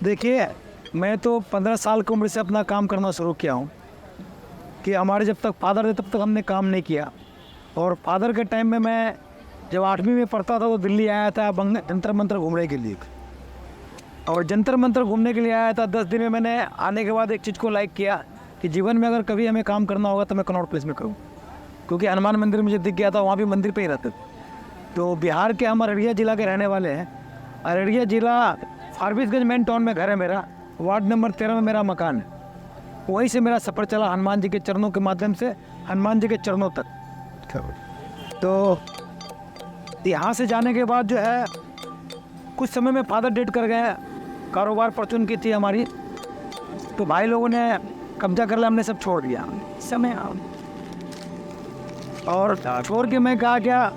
देखिए, मैं तो 15 साल की उम्र से अपना काम करना शुरू किया हूँ कि हमारे जब तक फादर थे तब तक हमने काम नहीं किया। और फादर के टाइम में मैं जब 8वीं में पढ़ता था तो दिल्ली आया था जंतर मंतर घूमने के लिए। और जंतर मंतर घूमने के लिए आया था 10 दिन में। मैंने आने के बाद एक चीज़ को लाइक किया कि जीवन में अगर कभी हमें काम करना होगा तो मैं कनॉट प्लेस में करूँ, क्योंकि हनुमान मंदिर मुझे दिख गया था, वहाँ भी मंदिर पे ही रहते थे। तो बिहार के हम अररिया ज़िला के रहने वाले हैं। अररिया ज़िला फारबिसगंज मेन टाउन में घर है मेरा, वार्ड नंबर 13 में मेरा मकान है। वहीं से मेरा सफ़र चला हनुमान जी के चरणों के माध्यम से हनुमान जी के चरणों तक। तो यहाँ से जाने के बाद जो है कुछ समय में फादर डेट कर गए, कारोबार परचून की थी हमारी, तो भाई लोगों ने कब्जा कर लिया, हमने सब छोड़ दिया समय। और छोड़ के मैं कहा क्या,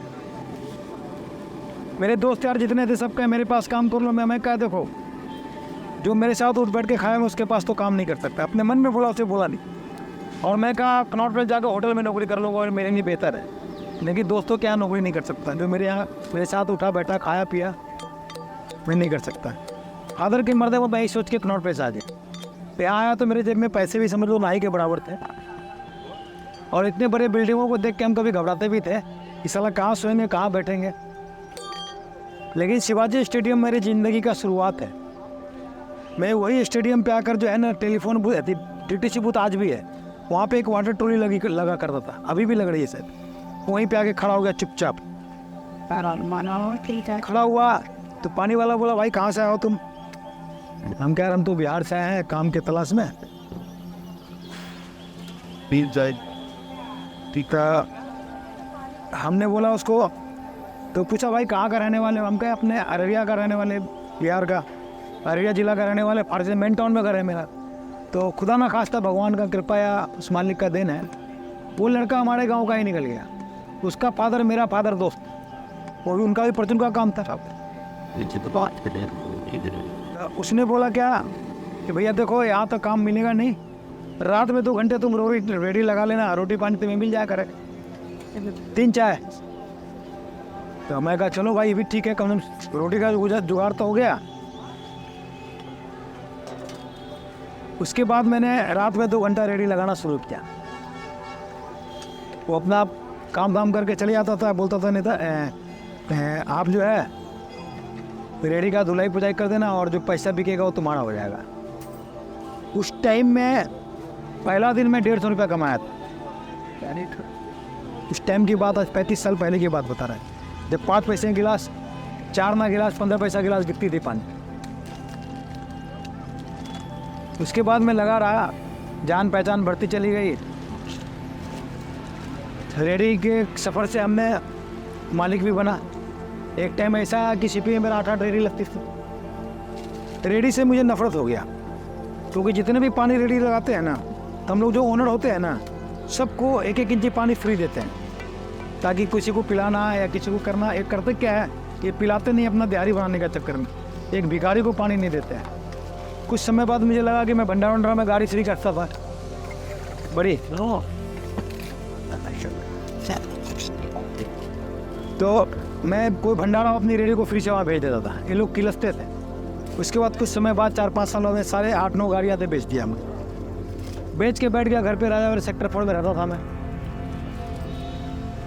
मेरे दोस्त यार जितने थे सब कहे मेरे पास काम कर लो। मैं कहा देखो, जो मेरे साथ उठ बैठ के खाया मैं उसके पास तो काम नहीं कर सकता। अपने मन में बोला, उसे बोला नहीं। और मैं कहा कनॉट प्लेस जाकर होटल में नौकरी कर लूँगा और मेरे लिए बेहतर है, लेकिन दोस्तों क्या नौकरी नहीं कर सकता। जो मेरे यहाँ मेरे साथ उठा बैठा खाया पिया मैं नहीं कर सकता। फादर की मर्द है वो, मैं ही सोच के कनॉट प्लेस आ गया। तो यहाँ आया तो मेरे जेब में पैसे भी समझ लो नाई के बराबर थे। और इतने बड़े बिल्डिंगों को देख के हम कभी घबराते भी थे कि साला कहाँ सोएंगे कहाँ बैठेंगे। लेकिन शिवाजी स्टेडियम मेरी ज़िंदगी का शुरुआत है। मैं वही स्टेडियम पे आकर जो है ना, टेलीफोन बूथ है, DTC बूथ आज भी है, वहाँ पे एक वाटर ट्रॉली लगा करता था, अभी भी लग रही है सर। वहीं पे आके खड़ा हो गया चुपचाप। खड़ा हुआ तो पानी वाला बोला भाई कहाँ से आए हो तुम? हम कह रहे हम तो बिहार से आए हैं काम के तलाश में। ठीक है, हमने बोला उसको, तो पूछा भाई कहाँ का रहने वाले? हम कहे अपने अररिया का रहने वाले, बिहार का अररिया ज़िला का रहने वाले, फारबिसगंज मेन टाउन में घर है मेरा। तो खुदा ना खास्ता भगवान का कृपा या उस मालिक का देन है, वो लड़का हमारे गांव का ही निकल गया। उसका फादर मेरा फादर दोस्त, वो भी उनका भी परचून का काम था। उसने बोला क्या कि भैया देखो यहाँ तो काम मिलेगा नहीं, रात में 2 घंटे तुम रेडी लगा लेना, रोटी पानी तुम्हें मिल जाया करे, 3 चाय। तो मैं कहा चलो भाई ये भी ठीक है, कम से कम रोटी का जुगाड़ तो हो गया। उसके बाद मैंने रात में 2 घंटा रेडी लगाना शुरू किया। वो अपना काम धाम करके चले जाता था, बोलता था नेता आप जो है रेडी का धुलाई पुजाई कर देना और जो पैसा बिकेगा वो तुम्हारा हो जाएगा। उस टाइम में पहला दिन में 150 रुपया कमाया था। उस टाइम की बात, आज 35 साल पहले की बात बता रहा है, जब 5 पैसे गिलास, 4 ना गिलास 15 पैसा गिलास बिकती थी पानी। उसके बाद मैं लगा रहा, जान पहचान बढ़ती चली गई। रेडी के सफ़र से हमने मालिक भी बना। एक टाइम ऐसा कि सिपी में मेरा 8-8 रेडी लगती थी। रेडी से मुझे नफरत हो गया, क्योंकि जितने भी पानी रेडी लगाते हैं ना, तो हम लोग जो ओनर होते हैं ना, सबको 1-1 इंची पानी फ्री देते हैं, ताकि किसी को पिलाना या किसी को करना। एक करते क्या है, ये पिलाते नहीं अपना दिहाड़ी बनाने का चक्कर में, एक भिखारी को पानी नहीं देते हैं। कुछ समय बाद मुझे लगा कि मैं भंडारा में गाड़ी फ्री करता था बड़ी, तो मैं कोई भंडारा अपनी रेडी को फ्री से वहाँ भेज देता था, ये लोग किलसते थे। उसके बाद कुछ समय बाद 4-5 सालों में सारे 8-9 गाड़ियाँ थे बेच दिया हमने। बेच के बैठ गया घर पे, राजा वाले सेक्टर 4 में रहता था मैं।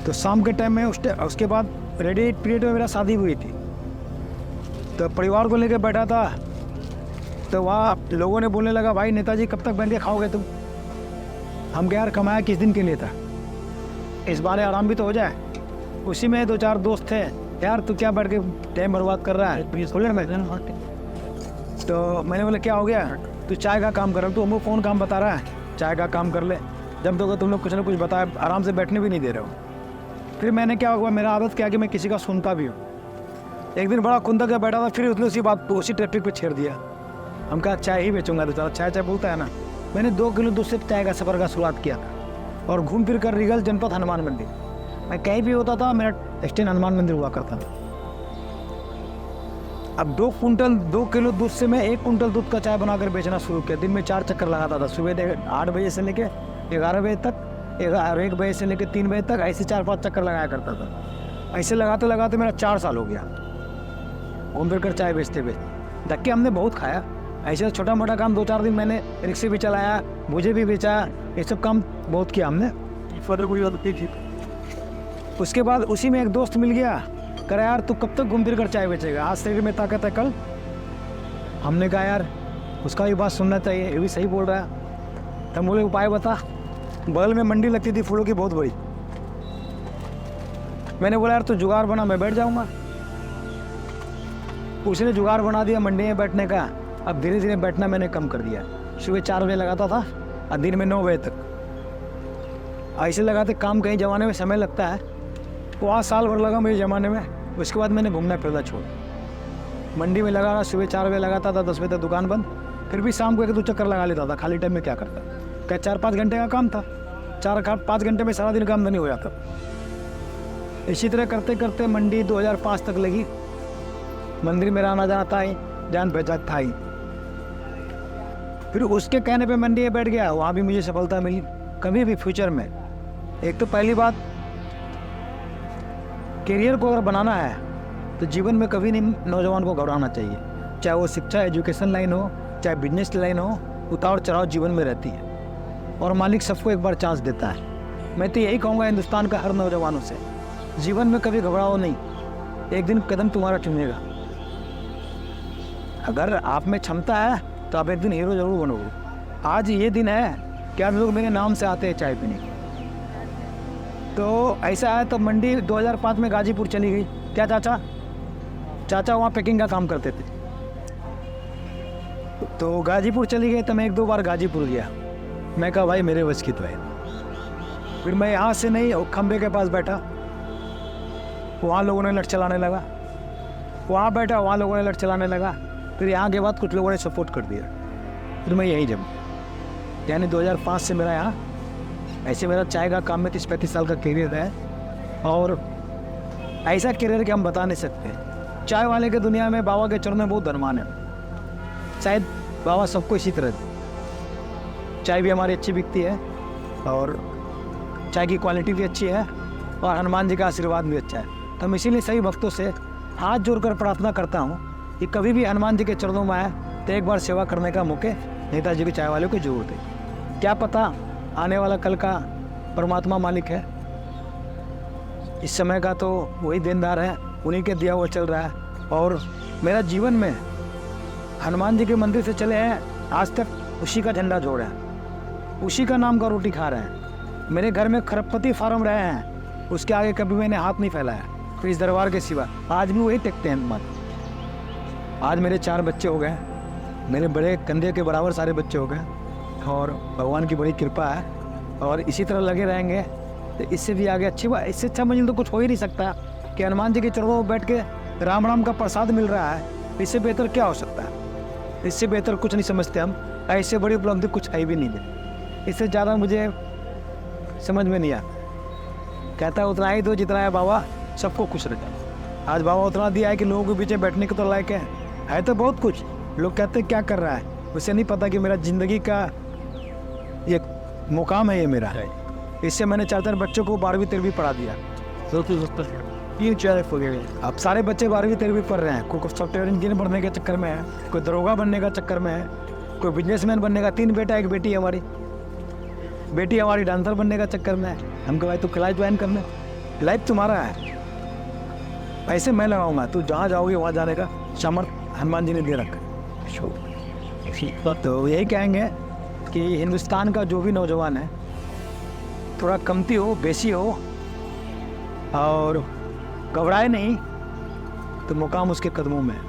तो शाम के टाइम में उसके बाद रेडी पीरियड में मेरा शादी हुई थी, तो परिवार को लेकर बैठा था। तो वहाँ लोगों ने बोलने लगा भाई नेताजी कब तक बैठ के खाओगे तुम? हम क्या यार, कमाया किस दिन के लिए था, इस बार आराम भी तो हो जाए। उसी में 2-4 दोस्त थे, यार तू क्या बैठ के टाइम बर्बाद कर रहा है, बोले मैं। तो मैंने बोला क्या हो गया? तू चाय का काम कर रहा है, तू हमको कौन काम बता रहा है, चाय का काम कर ले। जब तो तुम लोग कुछ ना कुछ बताया, आराम से बैठने भी नहीं दे रहे हो। फिर मैंने क्या हुआ, मेरा आदत क्या कि मैं किसी का सुनता भी हूँ। एक दिन बड़ा खुंदक के बैठा था, फिर उसने उसी बात को उसी टॉपिक पे छेड़ दिया। हम कहा चाय ही बेचूंगा, तो चलो चाय बोलता है ना। मैंने 2 किलो दूध से चाय का सफ़र का शुरुआत किया था, और घूम फिर कर रिगल जनपद हनुमान मंदिर, मैं कहीं भी होता था, मेरा स्टैंड हनुमान मंदिर हुआ करता था। अब 2 किलो दूध से मैं 1 कुंटल दूध का चाय बनाकर बेचना शुरू किया। दिन में 4 चक्कर लगाता था, सुबह 8 बजे से लेके 11 बजे तक, 1 बजे से लेके 3 बजे तक, ऐसे 4-5 चक्कर लगाया करता था। ऐसे लगाते लगाते मेरा 4 साल हो गया घूम फिर कर चाय बेचते हुए। धक्के हमने बहुत खाया, ऐसे छोटा मोटा काम 2-4 दिन मैंने रिक्शे भी चलाया, मुझे भी बेचा, ये सब काम बहुत किया हमने। उसके बाद उसी में एक दोस्त मिल गया, कह रहा यार तू कब तक घूम फिर कर चाय बेचेगा, आज शरीर में ताकत है कल। हमने कहा यार उसका भी बात सुनना चाहिए, ये भी सही बोल रहा है। तब बोले उपाय बता। बगल में मंडी लगती थी फूलों की बहुत बड़ी। मैंने बोला यार तू जुगाड़ बना, मैं बैठ जाऊँगा। उसने जुगाड़ बना दिया मंडी में बैठने का। अब धीरे धीरे बैठना मैंने कम कर दिया। सुबह 4 बजे लगाता था और दिन में 9 बजे तक। ऐसे लगाते काम कहीं ज़माने में समय लगता है, वहाँ साल भर लगा मेरे ज़माने में। उसके बाद मैंने घूमना फिरना छोड़, मंडी में लगा रहा। सुबह 4 बजे लगाता था, 10 बजे तक दुकान बंद। फिर भी शाम को 1-2 चक्कर लगा लेता था। खाली टाइम में क्या करता, क्या 4-5 घंटे का काम था, 4-5 घंटे में सारा दिन का आमदनी हो जाता। इसी तरह करते करते मंडी 2005 तक लगी। मंदिर में आना जाना था ही, जान पहचान था ही। फिर उसके कहने पे मंडी में बैठ गया, वहाँ भी मुझे सफलता मिली। कभी भी फ्यूचर में, एक तो पहली बात, करियर को अगर बनाना है तो जीवन में कभी नहीं नौजवान को घबराना चाहिए। चाहे वो शिक्षा एजुकेशन लाइन हो, चाहे बिजनेस लाइन हो, उतार चढ़ाव जीवन में रहती है और मालिक सबको एक बार चांस देता है। मैं तो यही कहूँगा हिंदुस्तान का हर नौजवानों से, जीवन में कभी घबराओ नहीं, एक दिन कदम तुम्हारा चुनेगा। अगर आप में क्षमता है तो आप एक दिन हीरो जरूर बनोगे। आज ये दिन है कि आप लोग मेरे नाम से आते हैं चाय पीने के। तो ऐसा है, तो मंडी 2005 में गाजीपुर चली गई। क्या चाचा वहाँ पैकिंग का काम करते थे, तो गाजीपुर चली गई। तो मैं 1-2 बार गाजीपुर गया। मैं कहा भाई मेरे बस की तो है। फिर मैं यहाँ से नहीं, खंबे के पास बैठा, वहाँ लोगों ने लट चलाने लगा। वहाँ बैठा, वहाँ लोगों ने लट चलाने लगा। फिर यहाँ के बाद कुछ लोगों ने सपोर्ट कर दिया। फिर मैं यहीं जम, यानी 2005 से मेरा यहाँ ऐसे मेरा चाय का काम में 30-35 साल का करियर है। और ऐसा करियर कि हम बता नहीं सकते। चाय वाले के दुनिया में बाबा के चरणों में बहुत धनवान है। शायद बाबा सबको इसी तरह दे। चाय भी हमारी अच्छी बिकती है और चाय की क्वालिटी भी अच्छी है और हनुमान जी का आशीर्वाद भी अच्छा है। तो मैं इसीलिए सभी भक्तों से हाथ जोड़कर प्रार्थना करता हूँ कि कभी भी हनुमान जी के चरणों में आए तो एक बार सेवा करने का मौके नेताजी के चाय वाले को जरूर दे। क्या पता आने वाला कल का परमात्मा मालिक है, इस समय का तो वही देनदार है, उन्हीं के दिया हुआ चल रहा है। और मेरा जीवन में हनुमान जी के मंदिर से चले हैं आज तक, उसी का झंडा जोड़ है, उसी का नाम का रोटी खा रहे हैं। मेरे घर में खरबपति फार्म रहे हैं, उसके आगे कभी मैंने हाथ नहीं फैलाया। फिर इस दरबार के सिवा आज भी वही टेकते हैं हनुमान। आज मेरे 4 बच्चे हो गए, मेरे बड़े कंधे के बराबर सारे बच्चे हो गए और भगवान की बड़ी कृपा है। और इसी तरह लगे रहेंगे तो इससे भी आगे अच्छी बात, इससे अच्छा मंजिल तो कुछ हो ही नहीं सकता कि हनुमान जी के चरणों में बैठ के राम राम का प्रसाद मिल रहा है। इससे बेहतर क्या हो सकता है? इससे बेहतर कुछ नहीं समझते हम। ऐसे बड़ी उपलब्धि कुछ है भी नहीं मिली। इससे ज़्यादा मुझे समझ में नहीं आता। कहता है उतना ही दो जितना है बाबा, सबको खुश रखे। आज बाबा उतना दिया है कि लोगों के पीछे बैठने के तो लायक है तो बहुत कुछ। लोग कहते हैं क्या कर रहा है, उसे नहीं पता कि मेरा ज़िंदगी का ये मुकाम है, ये मेरा है। इससे मैंने 4 बच्चों को 12वीं 13वीं पढ़ा दिया। अब सारे बच्चे 12वीं 13वीं पढ़ रहे हैं। कोई सॉफ्टवेयर इंजीनियर बनने के चक्कर में है, कोई दरोगा बनने का चक्कर में है, कोई बिजनेसमैन बनने का। 3 बेटा 1 बेटी हमारी। बेटी हमारी डांसर बनने का चक्कर में है। हमको भाई तू क्लास ज्वाइन करना, लाइफ तुम्हारा है, पैसे मैं लगाऊंगा, तू जहाँ जाओगे वहाँ जाने का सामर्थ हनुमान जी ने दे रखा। तो यही कहेंगे कि हिंदुस्तान का जो भी नौजवान है, थोड़ा कमती हो बेसी हो और घबराए नहीं, तो मुकाम उसके कदमों में है।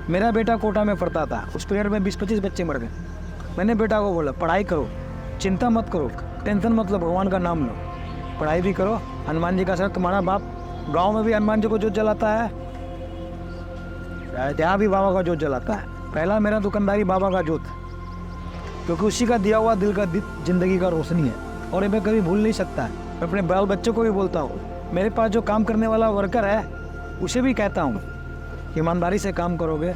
मेरा बेटा कोटा में पढ़ता था, उस पीरियड में 20-25 बच्चे मर गए। मैंने बेटा को बोला पढ़ाई करो, चिंता मत करो, टेंशन मत लो, भगवान का नाम लो, पढ़ाई भी करो, हनुमान जी का सर। तुम्हारा बाप गांव में भी हनुमान जी को जोत जलाता है, यहाँ भी बाबा का जोत जलाता है। पहला मेरा दुकानदारी बाबा का जोत, क्योंकि उसी का दिया हुआ दिल का जिंदगी का रोशनी है और ये मैं कभी भूल नहीं सकता। मैं अपने बाल बच्चों को भी बोलता हूँ, मेरे पास जो काम करने वाला वर्कर है उसे भी कहता हूँ ईमानदारी से काम करोगे,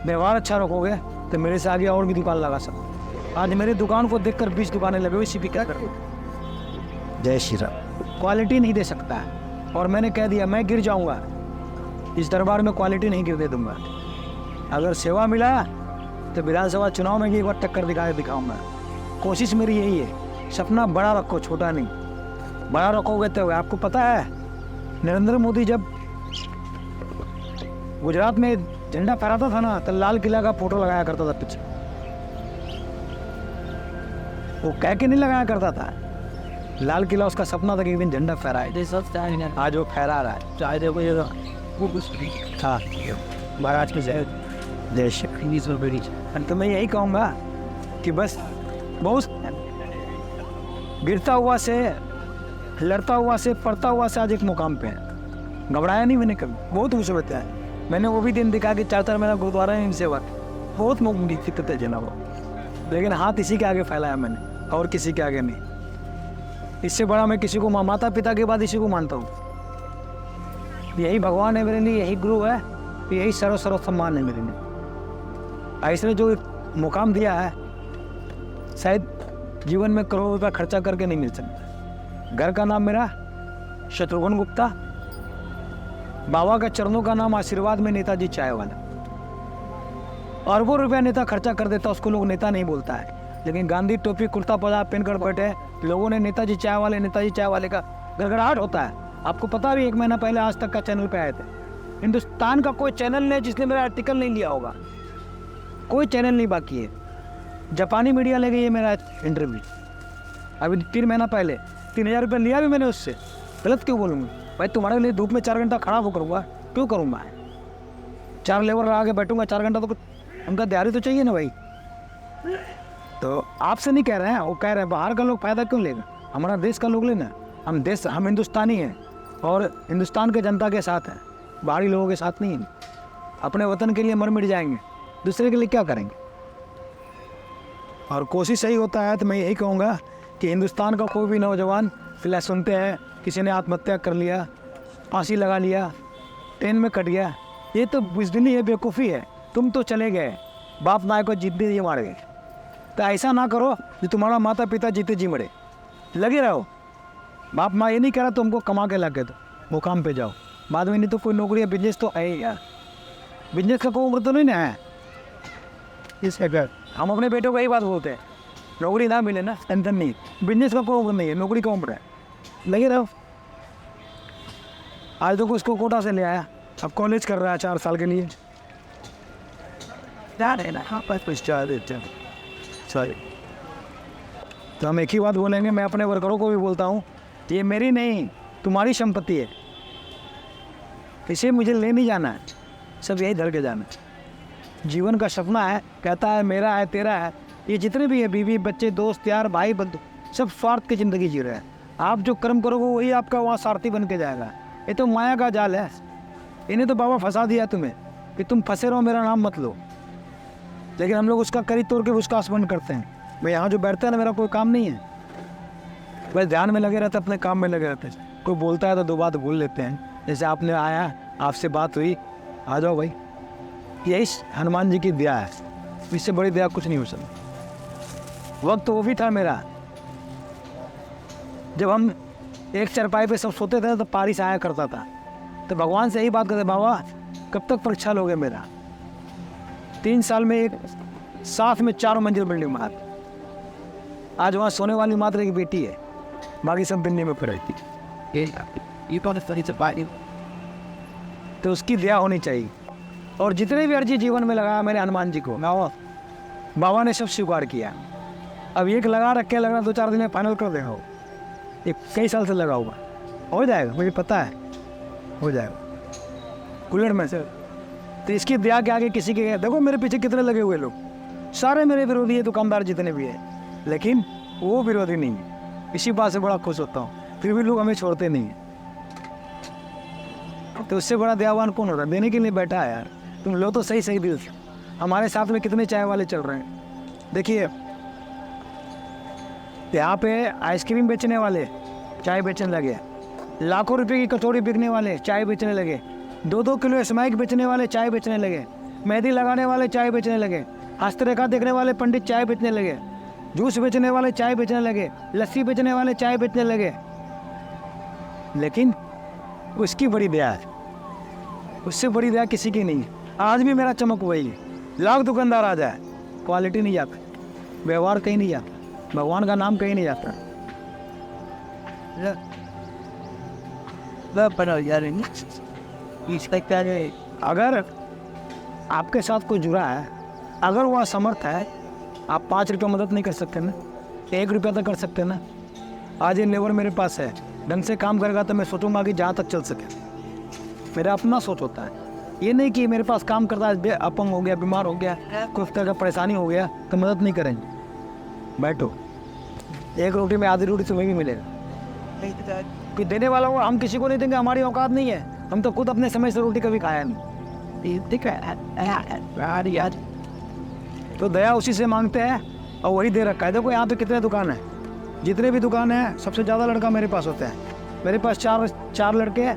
व्यवहार अच्छा रखोगे तो मेरे से आगे और भी दुकान लगा सकते। आज मेरी दुकान को देखकर 20 दुकानें लगे हुई, इसी भी क्या करोगे? जय श्री राम। क्वालिटी नहीं दे सकता है और मैंने कह दिया मैं गिर जाऊँगा, इस दरबार में क्वालिटी नहीं गिरने दूंगा। अगर सेवा मिला तो विधानसभा चुनाव में भी एक बार टक्कर दिखाऊंगा। कोशिश मेरी यही है, सपना बड़ा रखो, छोटा नहीं। बड़ा रखोगे तो आपको पता है नरेंद्र मोदी जब गुजरात में झंडा फहराता था ना, तो लाल किला का फोटो लगाया करता था पीछे। वो कह के नहीं लगाया करता था, लाल किला उसका सपना था कि एक दिन झंडा फहराए। आज वो फहरा रहा है। चाहे था महाराज के देश। तो मैं यही कहूँगा कि बस बहुत गिरता हुआ से, लड़ता हुआ से, पढ़ता हुआ से आज एक मुकाम पे है। घबराया नहीं मैंने कभी, बहुत मुसीबत है। मैंने वो भी दिन दिखा कि 4 महीना गुरुद्वारा में सेवा, बहुत दिक्कत है जना वो, लेकिन हाथ इसी के आगे फैलाया मैंने, और किसी के आगे नहीं। इससे बड़ा मैं किसी को माता पिता के बाद इसी को मानता हूँ। यही भगवान है मेरे लिए, यही गुरु है, यही सर्व सम्मान है मेरे लिए। इसने जो मुकाम दिया है शायद जीवन में करोड़ों रुपया खर्चा करके नहीं मिल सकता। घर का नाम मेरा शत्रुघ्न गुप्ता, बाबा का चरणों का नाम आशीर्वाद में नेताजी चाय वाला। अरबों रुपया नेता खर्चा कर देता, उसको लोग नेता नहीं बोलता है, लेकिन गांधी टोपी कुर्ता पजामा पहनकर बैठे लोगों ने नेताजी चाय वाले का गड़गड़ाहट होता है। आपको पता भी 1 महीना पहले आज तक का चैनल पे आए थे। हिंदुस्तान का कोई चैनल नहीं जिसने मेरा आर्टिकल नहीं लिया होगा, कोई चैनल नहीं बाकी है। जापानी मीडिया ले गई है मेरा इंटरव्यू, अभी 3 महीना पहले 3000 रुपये लिया भी मैंने उससे। गलत क्यों बोलूँगा भाई? तुम्हारे लिए धूप में 4 घंटा खड़ा हो करूँगा, क्यों करूँगा? 4 लेबर लगा के बैठूँगा 4 घंटा, तो उनका तैयारी तो चाहिए ना भाई। तो आपसे नहीं कह रहे हैं, वो कह रहे हैं बाहर का लोग फ़ायदा क्यों लेगा, हमारा देश का लोग लेना। हम हिंदुस्तानी हैं और हिंदुस्तान के जनता के साथ हैं, बाहरी लोगों के साथ नहीं हैं। अपने वतन के लिए मर मिट जाएंगे, दूसरे के लिए क्या करेंगे? और कोशिश सही होता है तो मैं यही कहूँगा कि हिंदुस्तान का कोई भी नौजवान फिलहाल सुनते हैं किसी ने आत्महत्या कर लिया, फांसी लगा लिया, ट्रेन में कट गया, ये तो बुज़दिली है, बेवकूफ़ी है। तुम तो चले गए, बाप माँ को जीते जी मार गए। तो ऐसा ना करो कि तुम्हारा माता पिता जीते जी मरे, लगे रहो। बाप माँ ये नहीं कह रहा तुमको कमा के ला के दो, मुकाम पे जाओ बाद में, नहीं तो कोई नौकरी या बिजनेस तो है यार। बिजनेस का कोई उम्र तो नहीं ना है। इस अगर हम अपने बेटों को यही बात बोलते हैं, नौकरी ना मिले ना टेंशन नहीं, बिजनेस का कोई उम्र नहीं है, नौकरी का उम्र है, लगे रहो। आज तो उसको कोटा से ले आया, अब कॉलेज कर रहा है 4 साल के लिए। तो हम एक ही बात बोलेंगे, मैं अपने वर्करों को भी बोलता हूँ, ये मेरी नहीं तुम्हारी संपत्ति है, इसे मुझे ले नहीं जाना है, सब यही धर के जाना है। जीवन का सपना है, कहता है मेरा है तेरा है, ये जितने भी है बीवी बच्चे दोस्त यार भाई बंधु सब स्वार्थ की ज़िंदगी जी रहे हैं। आप जो कर्म करोगे वही आपका वहाँ सारथी बन के जाएगा। ये तो माया का जाल है, इन्हें तो बाबा फंसा दिया तुम्हें कि तुम फंसे रहो, मेरा नाम मत लो। लेकिन हम लोग उसका करी तोड़ के उसका आसमन करते हैं। मैं यहाँ जो बैठता है ना, मेरा कोई काम नहीं है, बस ध्यान में लगे रहते, अपने काम में लगे रहते। कोई बोलता है तो 2 बात भूल लेते हैं, जैसे आपने आया, आपसे बात हुई, आ जाओ भाई। यही हनुमान जी की दया है, इससे बड़ी दया कुछ नहीं हो सकती। वक्त वो भी था मेरा जब हम एक चारपाई पे सब सोते थे तो बारिश आया करता था, तो भगवान से यही बात करते, बाबा कब तक परीक्षा लोगे मेरा? 3 साल में एक साथ में 4 मंजिल बिल्डिंग बना। आज वहाँ सोने वाली मात्र एक बेटी है, बाकी सब दिल्ली में फिर रहती। तो उसकी दया होनी चाहिए। और जितने भी अर्जी जीवन में लगाया मैंने हनुमान जी को, बाबा ने सब स्वीकार किया। अब एक लगा रखे, लगना 2-4 दिन में फाइनल कर देगा वो, एक कई साल से लगा हुआ, हो जाएगा, मुझे पता है हो जाएगा कुल्हड़ में से। तो इसकी दया के आगे किसी के, देखो मेरे पीछे कितने लगे हुए लोग, सारे मेरे विरोधी है, दुकानदार जितने भी हैं, लेकिन वो विरोधी नहीं है। इसी बात से बड़ा खुश होता हूँ, फिर भी लोग हमें छोड़ते नहीं हैं। तो उससे बड़ा दयावान कौन होता है? देने के लिए बैठा है यार, तुम लो तो सही सही दिल से। हमारे साथ में कितने चाय वाले चल रहे हैं, देखिए यहाँ पे आइसक्रीम बेचने वाले चाय बेचने लगे, लाखों रुपए की कचौड़ी बिकने वाले चाय बेचने लगे, 2-2 किलो स्मैक बेचने वाले चाय बेचने लगे, मेहंदी लगाने वाले चाय बेचने लगे, हस्तरेखा देखने वाले पंडित चाय बेचने लगे, जूस बेचने वाले चाय बेचने लगे, लस्सी बेचने वाले चाय बेचने लगे। लेकिन उसकी बड़ी दया है, उससे बड़ी दया किसी की नहीं है। आज भी मेरा चमक वही है, लाख दुकानदार आ जाए क्वालिटी नहीं जाता, व्यवहार कहीं नहीं जाता, भगवान का नाम कहीं नहीं जाता। अगर आपके साथ कोई जुड़ा है, अगर वह असमर्थ है, आप 5 रुपये मदद नहीं कर सकते ना, 1 रुपया तो कर सकते ना। आज ये लेबर मेरे पास है, ढंग से काम करेगा तो मैं सोचूंगा कि जहाँ तक चल सके। मेरा अपना सोच होता है, ये नहीं कि मेरे पास काम करता है, अपंग हो गया, बीमार हो गया, कुछ तरह का परेशानी हो गया तो मदद नहीं करेंगे। बैठो, 1 रोटी में आधी रोटी तुम्हें भी मिलेगा। कि देने वाला हो, हम किसी को नहीं देंगे, हमारी औकात नहीं है, हम तो खुद अपने समय से रोटी कभी खाया नहीं। तो दया उसी से मांगते हैं और वही दे रखा है। देखो यहाँ पे कितने दुकान है, जितने भी दुकान है सबसे ज़्यादा लड़का मेरे पास होता है। मेरे पास चार लड़के हैं,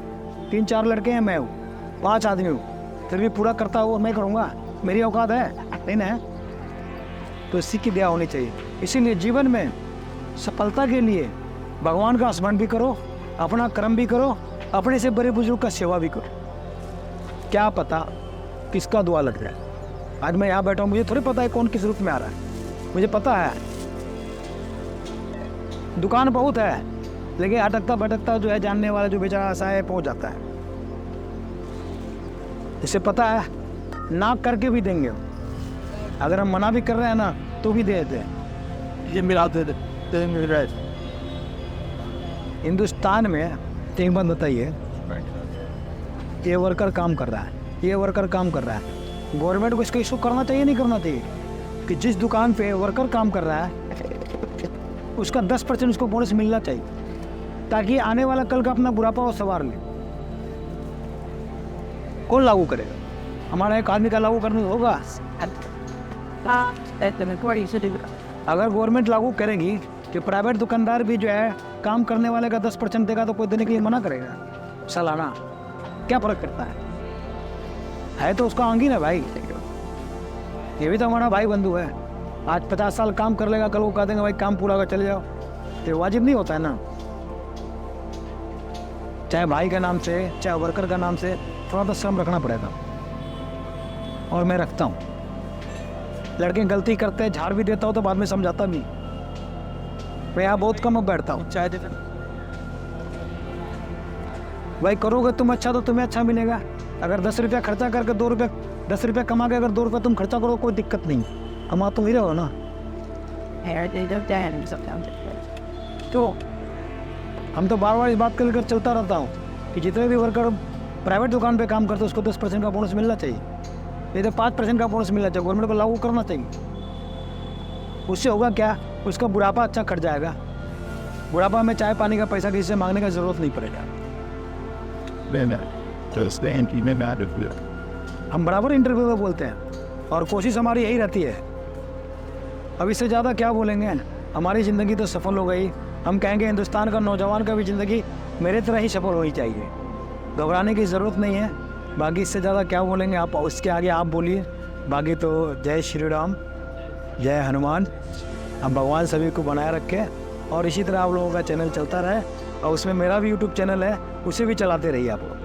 3-4 लड़के हैं, मैं हूँ, 5 आदमी हूँ, फिर भी पूरा करता हुआ मैं करूँगा, मेरी औकात है नहीं ना। तो इसी की दया होनी चाहिए। इसीलिए जीवन में सफलता के लिए भगवान का स्मरण भी करो, अपना कर्म भी करो, अपने से बड़े बुजुर्ग का सेवा भी करो। क्या पता किसका दुआ लग रहा है। आज मैं यहाँ बैठा हूँ, मुझे थोड़ी पता है कौन किस रूप में आ रहा है, मुझे पता है दुकान बहुत है, लेकिन अटकता भटकता जो है जानने वाला जो बेचारा ऐसा है पहुँच जाता है। इसे पता है ना करके भी देंगे, अगर हम मना भी कर रहे हैं ना तो भी दे देते हैं। ये मिला दे हिंदुस्तान में एक बात बताइए, ये वर्कर काम कर रहा है, ये वर्कर काम कर रहा है, गवर्नमेंट को इसका इशू करना चाहिए नहीं करना चाहिए कि जिस दुकान पे वर्कर काम कर रहा है उसका 10% उसको बोनस मिलना चाहिए, ताकि आने वाला कल का अपना बुढ़ापा वो संवार ले। कौन लागू करेगा? हमारा एक आदमी का लागू करना होगा। अगर गवर्नमेंट लागू करेगी कि प्राइवेट दुकानदार भी जो है काम करने वाले का 10% देगा, तो कोई देने के लिए मना करेगा सालाना? क्या फर्क पड़ता है तो उसका आंगी ना भाई, ये भी तो हमारा भाई बंधु है। आज 50 साल काम कर लेगा, कल वो कह देंगे भाई काम पूरा कर चले जाओ, तो वाजिब नहीं होता है ना। चाहे भाई के नाम से, चाहे वर्कर का नाम से, थोड़ा तो श्रम रखना पड़ेगा, और मैं रखता हूँ। लड़के गलती करते हैं, झाड़ भी देता हूँ तो बाद में समझाता भी। मैं यहाँ बहुत कम अब बैठता हूँ, चाय देते भाई करोगे तुम अच्छा तो तुम्हें अच्छा मिलेगा। अगर 10 रुपया खर्चा करके 2 रुपये, 10 रुपया कमा के अगर 2 रुपये तुम खर्चा करो, कोई दिक्कत नहीं, कमा तो ही रहो ना। तो हम तो बार बार इस बात को लेकर चलता रहता हूँ कि जितने भी वर्कर प्राइवेट दुकान पे काम करते हैं उसको 10% का बोनस मिलना चाहिए, नहीं तो 5% का बोनस मिलना चाहिए, गवर्नमेंट को लागू करना चाहिए। उससे होगा क्या, उसका बुढ़ापा अच्छा कट जाएगा। बुढ़ापा में चाय पानी का पैसा किसी से मांगने का ज़रूरत नहीं पड़ेगा। हम बराबर इंटरव्यू में बोलते हैं और कोशिश हमारी यही रहती है। अब इससे ज़्यादा क्या बोलेंगे, हमारी ज़िंदगी तो सफल हो गई। हम कहेंगे हिंदुस्तान का नौजवान का भी ज़िंदगी मेरे तरह ही सफल होनी चाहिए, घबराने की ज़रूरत नहीं है। बाकी इससे ज़्यादा क्या बोलेंगे, आप उसके आगे आप बोलिए। बाकी तो जय श्री राम, जय हनुमान। हम भगवान सभी को बनाए रखे, और इसी तरह आप लोगों का चैनल चलता रहे, और उसमें मेरा भी यूट्यूब चैनल है, उसे भी चलाते रहिए आप लोग।